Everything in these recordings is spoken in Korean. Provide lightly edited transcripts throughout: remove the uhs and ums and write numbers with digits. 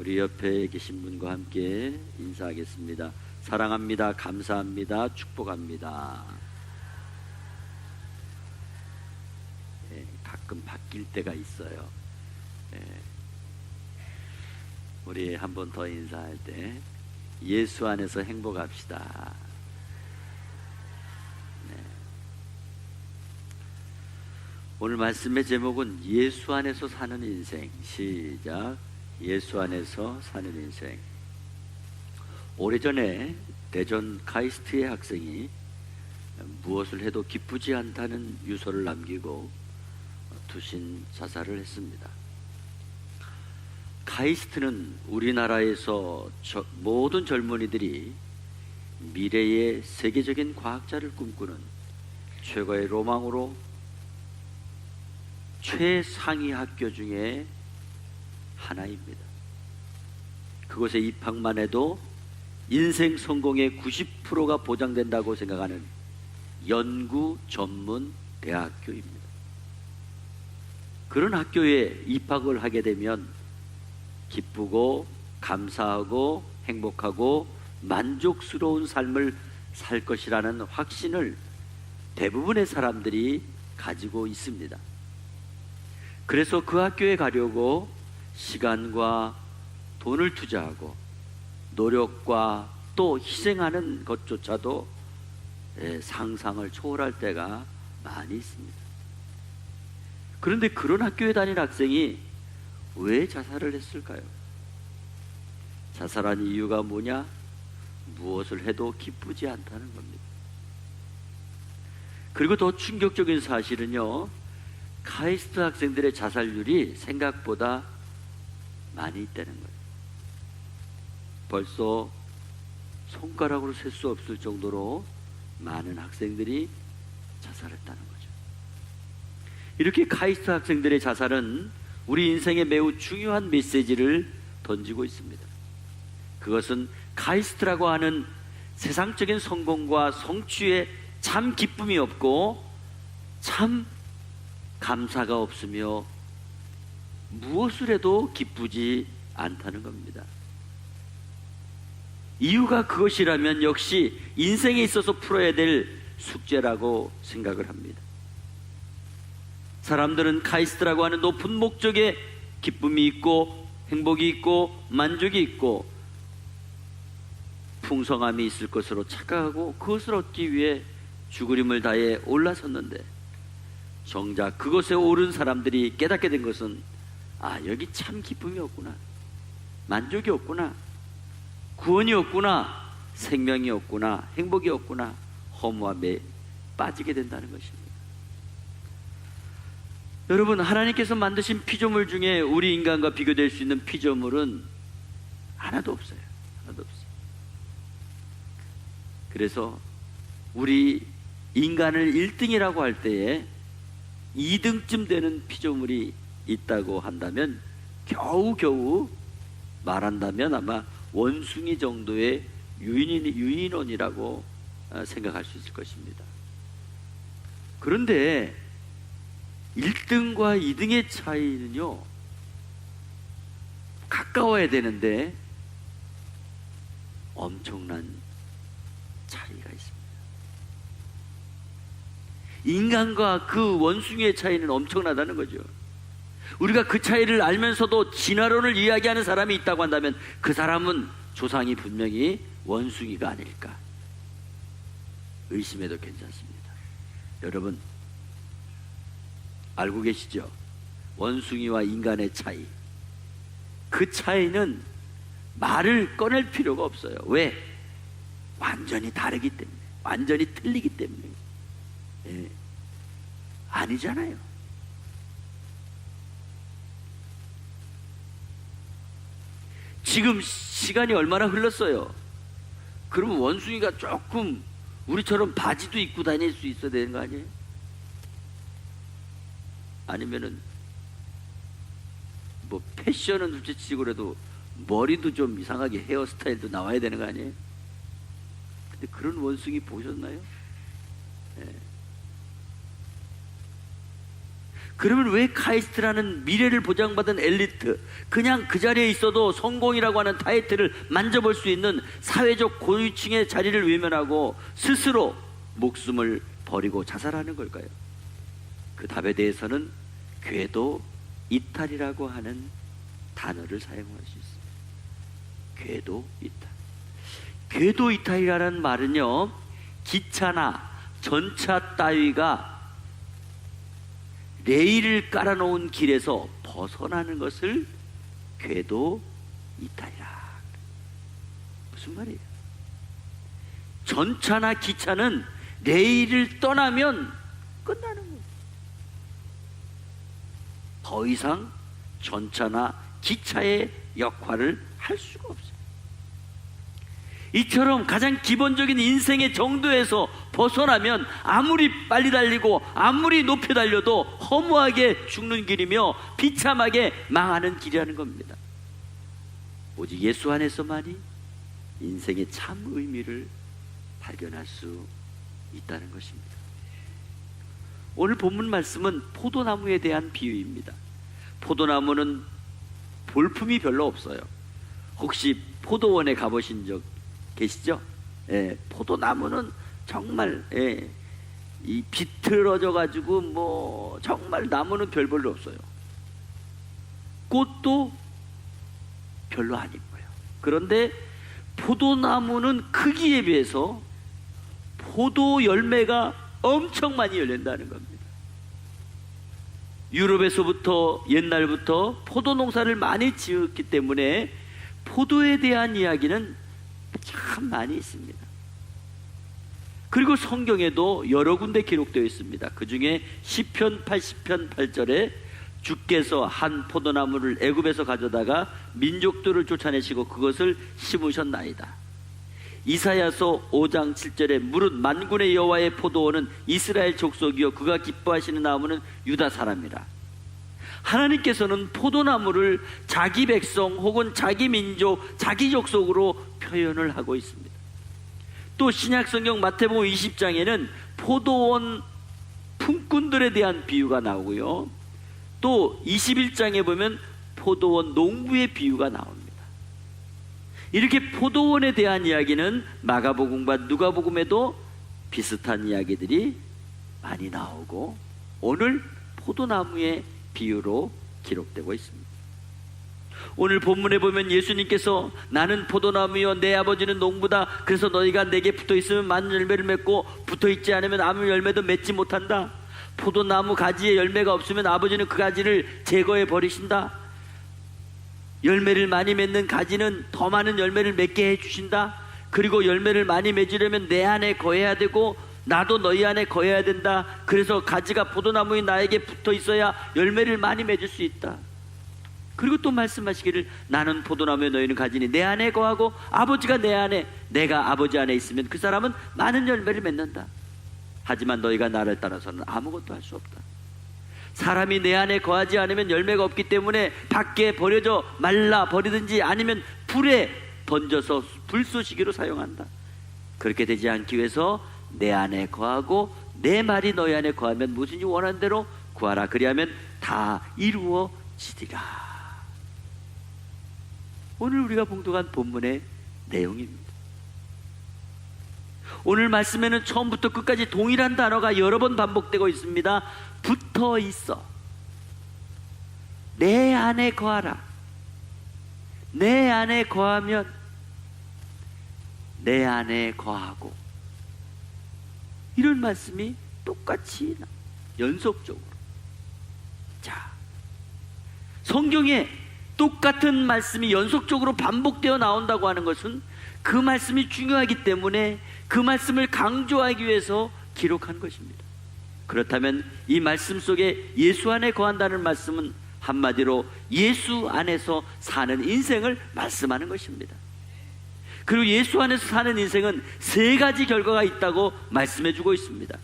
우리 옆에 계신 분과 함께 인사하겠습니다. 사랑합니다. 감사합니다. 축복합니다. 가끔 바뀔 때가 있어요. 우리 한 번 더 인사할 때 예수 안에서 행복합시다. 오늘 말씀의 제목은 예수 안에서 사는 인생. 시작. 예수 안에서 사는 인생. 오래전에 대전 카이스트의 학생이 무엇을 해도 기쁘지 않다는 유서를 남기고 투신 자살을 했습니다. 카이스트는 우리나라에서 모든 젊은이들이 미래의 세계적인 과학자를 꿈꾸는 최고의 로망으로 최상위 학교 중에 하나입니다. 그곳에 입학만 해도 인생 성공의 90%가 보장된다고 생각하는 연구 전문 대학교입니다. 그런 학교에 입학을 하게 되면 기쁘고 감사하고 행복하고 만족스러운 삶을 살 것이라는 확신을 대부분의 사람들이 가지고 있습니다. 그래서 그 학교에 가려고 시간과 돈을 투자하고 노력과 또 희생하는 것조차도 상상을 초월할 때가 많이 있습니다. 그런데 그런 학교에 다니는 학생이 왜 자살을 했을까요? 자살한 이유가 뭐냐? 무엇을 해도 기쁘지 않다는 겁니다. 그리고 더 충격적인 사실은요, 카이스트 학생들의 자살률이 생각보다 많이 있다는 거예요. 벌써 손가락으로 셀 수 없을 정도로 많은 학생들이 자살했다는 거죠. 이렇게 카이스트 학생들의 자살은 우리 인생에 매우 중요한 메시지를 던지고 있습니다. 그것은 카이스트라고 하는 세상적인 성공과 성취에 참 기쁨이 없고 참 감사가 없으며 무엇을 해도 기쁘지 않다는 겁니다. 이유가 그것이라면 역시 인생에 있어서 풀어야 될 숙제라고 생각을 합니다. 사람들은 카이스트라고 하는 높은 목적에 기쁨이 있고 행복이 있고 만족이 있고 풍성함이 있을 것으로 착각하고 그것을 얻기 위해 죽으림을 다해 올라섰는데 정작 그것에 오른 사람들이 깨닫게 된 것은 여기 참 기쁨이 없구나, 만족이 없구나, 구원이 없구나, 생명이 없구나, 행복이 없구나, 허무함에 빠지게 된다는 것입니다. 여러분, 하나님께서 만드신 피조물 중에 우리 인간과 비교될 수 있는 피조물은 하나도 없어요. 하나도 없어요. 그래서 우리 인간을 1등이라고 할 때에 2등쯤 되는 피조물이 있다고 한다면 겨우겨우 말한다면 아마 원숭이 정도의 유인원이라고 생각할 수 있을 것입니다. 그런데 1등과 2등의 차이는요, 가까워야 되는데 엄청난 차이가 있습니다. 인간과 그 원숭이의 차이는 엄청나다는 거죠. 우리가 그 차이를 알면서도 진화론을 이야기하는 사람이 있다고 한다면 그 사람은 조상이 분명히 원숭이가 아닐까 의심해도 괜찮습니다. 여러분, 알고 계시죠? 원숭이와 인간의 차이. 그 차이는 말을 꺼낼 필요가 없어요. 왜? 완전히 다르기 때문에, 완전히 틀리기 때문에. 아니잖아요. 지금 시간이 얼마나 흘렀어요? 그러면 원숭이가 조금 우리처럼 바지도 입고 다닐 수 있어야 되는 거 아니에요? 아니면은 뭐 패션은 둘째치고 그래도 머리도 좀 이상하게 헤어스타일도 나와야 되는 거 아니에요? 근데 그런 원숭이 보셨나요? 그러면 왜 카이스트라는 미래를 보장받은 엘리트, 그냥 그 자리에 있어도 성공이라고 하는 타이틀을 만져볼 수 있는 사회적 고위층의 자리를 외면하고 스스로 목숨을 버리고 자살하는 걸까요? 그 답에 대해서는 궤도 이탈이라고 하는 단어를 사용할 수 있습니다. 궤도 이탈. 궤도 이탈이라는 말은요, 기차나 전차 따위가 레일을 깔아놓은 길에서 벗어나는 것을 궤도 이탈이라. 무슨 말이에요? 전차나 기차는 레일을 떠나면 끝나는 거예요. 더 이상 전차나 기차의 역할을 할 수가 없어요. 이처럼 가장 기본적인 인생의 정도에서 벗어나면 아무리 빨리 달리고 아무리 높이 달려도 허무하게 죽는 길이며 비참하게 망하는 길이라는 겁니다. 오직 예수 안에서만이 인생의 참 의미를 발견할 수 있다는 것입니다. 오늘 본문 말씀은 포도나무에 대한 비유입니다. 포도나무는 볼품이 별로 없어요. 혹시 포도원에 가보신 적 계시죠? 예, 포도나무는 정말 이 비틀어져 가지고 뭐 정말 나무는 별로 없어요. 꽃도 별로 안 이뻐요. 그런데 포도나무는 크기에 비해서 포도 열매가 엄청 많이 열린다는 겁니다. 유럽에서부터 옛날부터 포도 농사를 많이 지었기 때문에 포도에 대한 이야기는 참 많이 있습니다. 그리고 성경에도 여러 군데 기록되어 있습니다. 그 중에 시편 80편 8절에 주께서 한 포도나무를 애굽에서 가져다가 민족들을 쫓아내시고 그것을 심으셨나이다. 이사야서 5장 7절에 무릇 만군의 여호와의 포도원은 이스라엘 족속이요 그가 기뻐하시는 나무는 유다 사람이라. 하나님께서는 포도나무를 자기 백성 혹은 자기 민족, 자기 족속으로 표현을 하고 있습니다. 또 신약성경 마태복음 20장에는 포도원 품꾼들에 대한 비유가 나오고요, 또 21장에 보면 포도원 농부의 비유가 나옵니다. 이렇게 포도원에 대한 이야기는 마가복음과 누가복음에도 비슷한 이야기들이 많이 나오고 오늘 포도나무의 비유로 기록되고 있습니다. 오늘 본문에 보면 예수님께서 나는 포도나무요 내 아버지는 농부다. 그래서 너희가 내게 붙어 있으면 많은 열매를 맺고 붙어 있지 않으면 아무 열매도 맺지 못한다. 포도나무 가지에 열매가 없으면 아버지는 그 가지를 제거해 버리신다. 열매를 많이 맺는 가지는 더 많은 열매를 맺게 해주신다. 그리고 열매를 많이 맺으려면 내 안에 거해야 되고 나도 너희 안에 거해야 된다. 그래서 가지가 포도나무인 나에게 붙어 있어야 열매를 많이 맺을 수 있다. 그리고 또 말씀하시기를 나는 포도나무에 너희는 가지니 내 안에 거하고 아버지가 내 안에, 내가 아버지 안에 있으면 그 사람은 많은 열매를 맺는다. 하지만 너희가 나를 따라서는 아무것도 할 수 없다. 사람이 내 안에 거하지 않으면 열매가 없기 때문에 밖에 버려져 말라 버리든지 아니면 불에 던져서 불쏘시개로 사용한다. 그렇게 되지 않기 위해서 내 안에 거하고 내 말이 너희 안에 거하면 무엇인지 원하는 대로 구하라. 그리하면 다 이루어지리라. 오늘 우리가 봉독한 본문의 내용입니다. 오늘 말씀에는 처음부터 끝까지 동일한 단어가 여러 번 반복되고 있습니다. 붙어 있어. 내 안에 거하라. 내 안에 거하면 내 안에 거하고, 이런 말씀이 똑같이 연속적으로. 자, 성경에 똑같은 말씀이 연속적으로 반복되어 나온다고 하는 것은 그 말씀이 중요하기 때문에 그 말씀을 강조하기 위해서 기록한 것입니다. 그렇다면 이 말씀 속에 예수 안에 거한다는 말씀은 한마디로 예수 안에서 사는 인생을 말씀하는 것입니다. 그리고 예수 안에서 사는 인생은 세 가지 결과가 있다고 말씀해 주고 있습니다.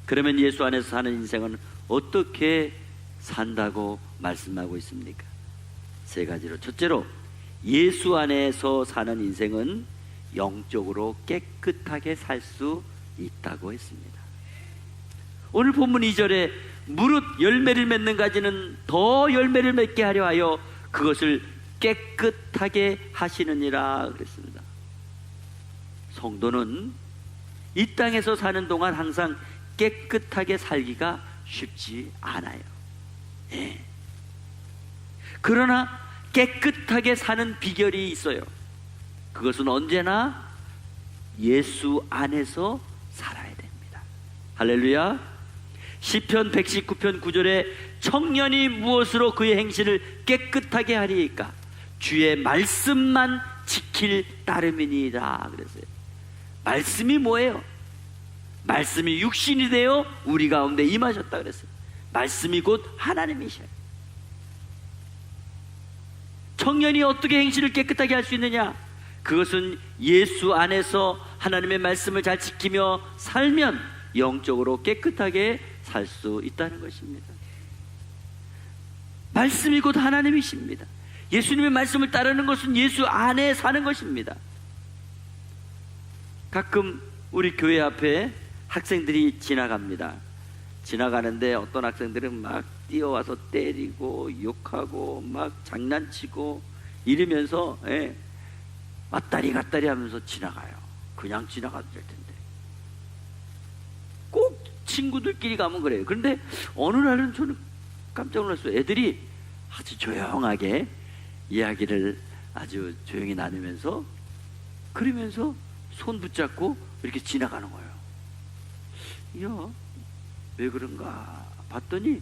그러면 예수 안에서 사는 인생은 어떻게 산다고 말씀하고 있습니까? 세 가지로. 첫째로, 예수 안에서 사는 인생은 영적으로 깨끗하게 살 수 있다고 했습니다. 오늘 본문 2절에 무릇 열매를 맺는 가지는 더 열매를 맺게 하려 하여 그것을 깨끗하게 하시느니라 그랬습니다. 성도는 이 땅에서 사는 동안 항상 깨끗하게 살기가 쉽지 않아요. 예. 그러나 깨끗하게 사는 비결이 있어요. 그것은 언제나 예수 안에서 살아야 됩니다. 할렐루야. 시편 119편 9절에 청년이 무엇으로 그의 행실을 깨끗하게 하리이까 주의 말씀만 지킬 따름이니이다 그랬어요. 말씀이 뭐예요? 말씀이 육신이 되어 우리 가운데 임하셨다 그랬어요. 말씀이 곧 하나님이셔요. 청년이 어떻게 행실을 깨끗하게 할 수 있느냐? 그것은 예수 안에서 하나님의 말씀을 잘 지키며 살면 영적으로 깨끗하게 살 수 있다는 것입니다. 말씀이 곧 하나님이십니다. 예수님의 말씀을 따르는 것은 예수 안에 사는 것입니다. 가끔 우리 교회 앞에 학생들이 지나갑니다. 지나가는데 어떤 학생들은 막 뛰어와서 때리고 욕하고 막 장난치고 이러면서 왔다리 갔다리 하면서 지나가요. 그냥 지나가도 될 텐데. 꼭 친구들끼리 가면 그래요. 그런데 어느 날은 저는 깜짝 놀랐어요. 애들이 아주 조용하게 이야기를 아주 조용히 나누면서 그러면서 손 붙잡고 이렇게 지나가는 거예요. 이야, 왜 그런가 봤더니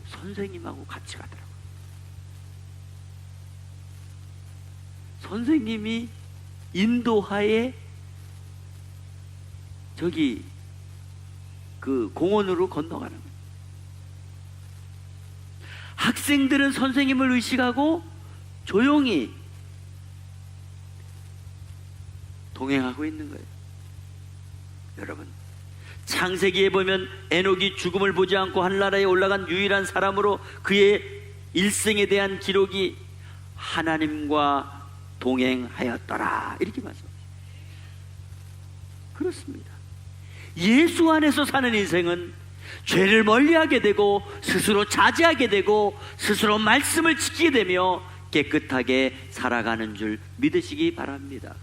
선생님하고 같이 가더라고요. 선생님이 인도하에 저기 그 공원으로 건너가는 거예요. 학생들은 선생님을 의식하고 조용히 동행하고 있는 거예요. 여러분, 창세기에 보면 에녹이 죽음을 보지 않고 하늘나라에 올라간 유일한 사람으로 그의 일생에 대한 기록이 하나님과 동행하였더라 이렇게 말씀합니다. 그렇습니다. 예수 안에서 사는 인생은 죄를 멀리하게 되고 스스로 자제하게 되고 스스로 말씀을 지키게 되며 깨끗하게 살아가는 줄 믿으시기 바랍니다.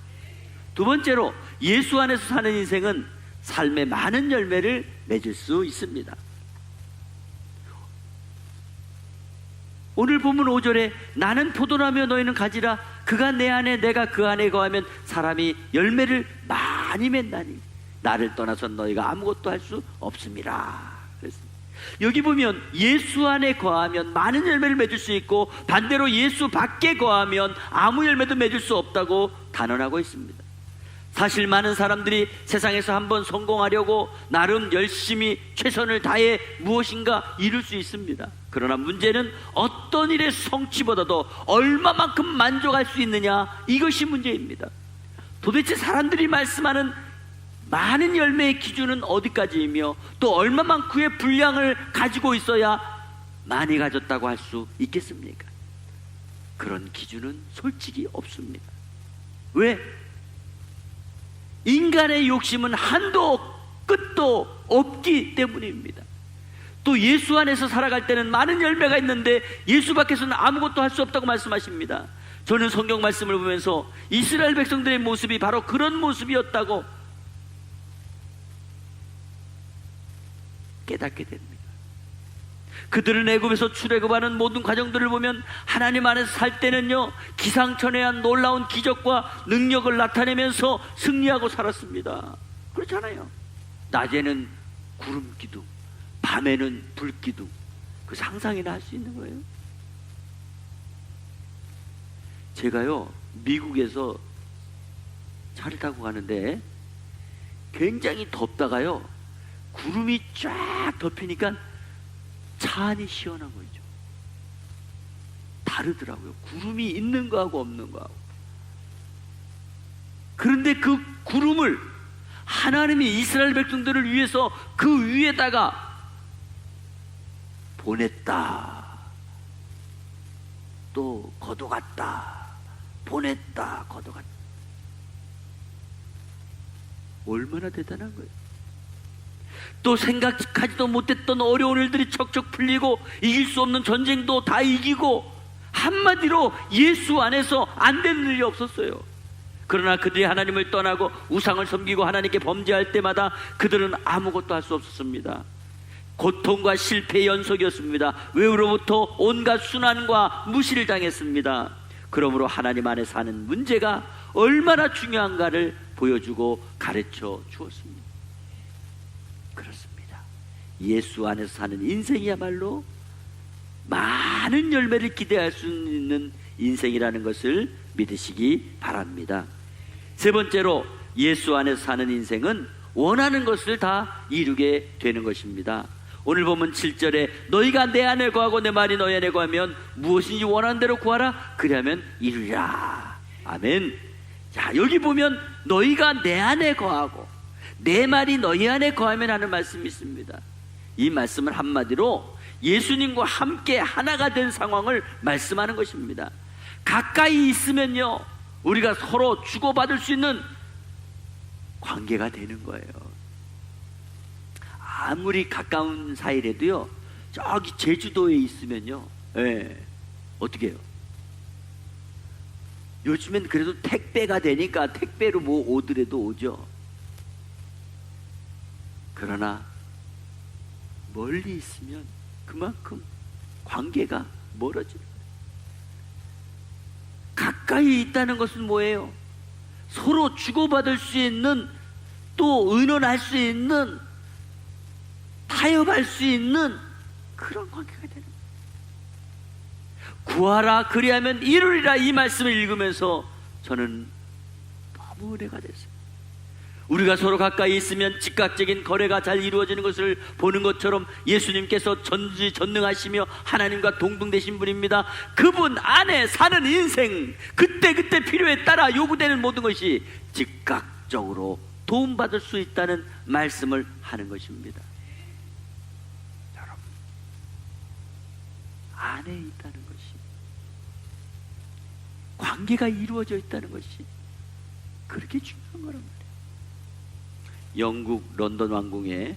두 번째로 예수 안에서 사는 인생은 삶의 많은 열매를 맺을 수 있습니다. 오늘 본문 5절에 나는 포도나무여 너희는 가지라 그가 내 안에 내가 그 안에 거하면 사람이 열매를 많이 맺나니 나를 떠나서 너희가 아무것도 할 수 없음이라 그랬습니다. 여기 보면 예수 안에 거하면 많은 열매를 맺을 수 있고 반대로 예수 밖에 거하면 아무 열매도 맺을 수 없다고 단언하고 있습니다. 사실 많은 사람들이 세상에서 한번 성공하려고 나름 열심히 최선을 다해 무엇인가 이룰 수 있습니다. 그러나 문제는 어떤 일의 성취보다도 얼마만큼 만족할 수 있느냐, 이것이 문제입니다. 도대체 사람들이 말씀하는 많은 열매의 기준은 어디까지이며 또 얼마만큼의 분량을 가지고 있어야 많이 가졌다고 할 수 있겠습니까? 그런 기준은 솔직히 없습니다. 왜? 인간의 욕심은 한도 끝도 없기 때문입니다. 또 예수 안에서 살아갈 때는 많은 열매가 있는데 예수 밖에서는 아무것도 할 수 없다고 말씀하십니다. 저는 성경 말씀을 보면서 이스라엘 백성들의 모습이 바로 그런 모습이었다고 깨닫게 됩니다. 그들은 애굽에서 출애굽하는 모든 과정들을 보면 하나님 안에서 살 때는요 기상천외한 놀라운 기적과 능력을 나타내면서 승리하고 살았습니다. 그렇잖아요. 낮에는 구름 기둥, 밤에는 불 기둥. 그 상상이나 할 수 있는 거예요. 제가요 미국에서 차를 타고 가는데 굉장히 덥다가요 구름이 쫙 덮이니까 차 안이 시원한 거죠. 다르더라고요. 구름이 있는 거하고 없는 거하고. 그런데 그 구름을 하나님이 이스라엘 백성들을 위해서 그 위에다가 보냈다, 또 걷어갔다, 보냈다, 걷어갔다. 얼마나 대단한 거예요. 또 생각하지도 못했던 어려운 일들이 척척 풀리고 이길 수 없는 전쟁도 다 이기고 한마디로 예수 안에서 안 되는 일이 없었어요. 그러나 그들이 하나님을 떠나고 우상을 섬기고 하나님께 범죄할 때마다 그들은 아무것도 할 수 없었습니다. 고통과 실패의 연속이었습니다. 외로부터 온갖 순환과 무시를 당했습니다. 그러므로 하나님 안에 사는 문제가 얼마나 중요한가를 보여주고 가르쳐 주었습니다. 그렇습니다. 예수 안에서 사는 인생이야말로 많은 열매를 기대할 수 있는 인생이라는 것을 믿으시기 바랍니다. 세 번째로, 예수 안에서 사는 인생은 원하는 것을 다 이루게 되는 것입니다. 오늘 보면 7절에 너희가 내 안에 거하고 내 말이 너희 안에 거하면 무엇인지 원하는 대로 구하라 그리하면 이루리라. 아멘. 자, 여기 보면 너희가 내 안에 거하고 내 말이 너희 안에 거하면 하는 말씀이 있습니다. 이 말씀은 한마디로 예수님과 함께 하나가 된 상황을 말씀하는 것입니다. 가까이 있으면요, 우리가 서로 주고받을 수 있는 관계가 되는 거예요. 아무리 가까운 사이라도요, 저기 제주도에 있으면요, 어떻게 해요? 요즘엔 그래도 택배가 되니까 택배로 뭐 오더라도 오죠. 그러나 멀리 있으면 그만큼 관계가 멀어져요. 가까이 있다는 것은 뭐예요? 서로 주고받을 수 있는, 또 의논할 수 있는, 타협할 수 있는 그런 관계가 되는 거예요. 구하라 그리하면 이루리라, 이 말씀을 읽으면서 저는 너무 은혜가 됐어요. 우리가 서로 가까이 있으면 즉각적인 거래가 잘 이루어지는 것을 보는 것처럼 예수님께서 전지전능하시며 하나님과 동등되신 분입니다. 그분 안에 사는 인생, 그때그때 필요에 따라 요구되는 모든 것이 즉각적으로 도움받을 수 있다는 말씀을 하는 것입니다. 여러분, 안에 있다는 것이, 관계가 이루어져 있다는 것이 그렇게 중요한 거란 말이에요. 영국 런던 왕궁에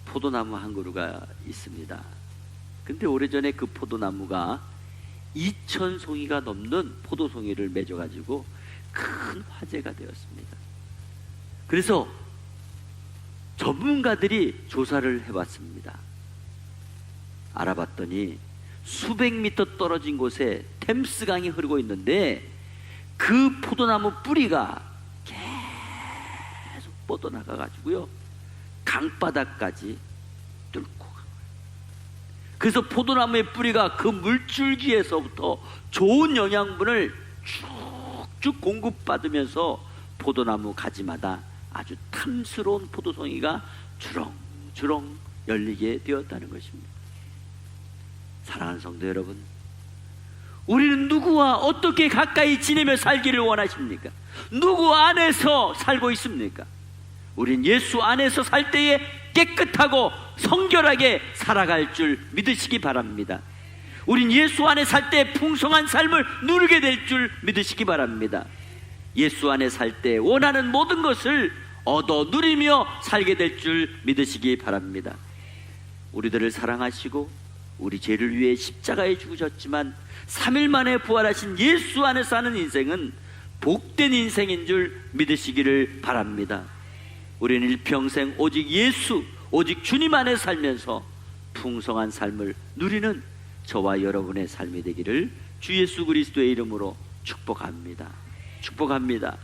포도나무 한 그루가 있습니다. 근데 오래전에 그 포도나무가 2,000송이가 넘는 포도송이를 맺어가지고 큰 화제가 되었습니다. 그래서 전문가들이 조사를 해봤습니다. 알아봤더니 수백 미터 떨어진 곳에 템스강이 흐르고 있는데 그 포도나무 뿌리가 뻗어나가가지고요, 강바닥까지 뚫고 간 거예요. 그래서 포도나무의 뿌리가 그 물줄기에서부터 좋은 영양분을 쭉쭉 공급받으면서 포도나무 가지마다 아주 탐스러운 포도송이가 주렁주렁 열리게 되었다는 것입니다. 사랑하는 성도 여러분, 우리는 누구와 어떻게 가까이 지내며 살기를 원하십니까? 누구 안에서 살고 있습니까? 우린 예수 안에서 살 때에 깨끗하고 성결하게 살아갈 줄 믿으시기 바랍니다. 우린 예수 안에 살 때 풍성한 삶을 누리게 될 줄 믿으시기 바랍니다. 예수 안에 살 때 원하는 모든 것을 얻어 누리며 살게 될 줄 믿으시기 바랍니다. 우리들을 사랑하시고 우리 죄를 위해 십자가에 죽으셨지만 3일 만에 부활하신 예수 안에 사는 인생은 복된 인생인 줄 믿으시기를 바랍니다. 우리는 일평생 오직 예수, 오직 주님 안에 살면서 풍성한 삶을 누리는 저와 여러분의 삶이 되기를 주 예수 그리스도의 이름으로 축복합니다. 축복합니다.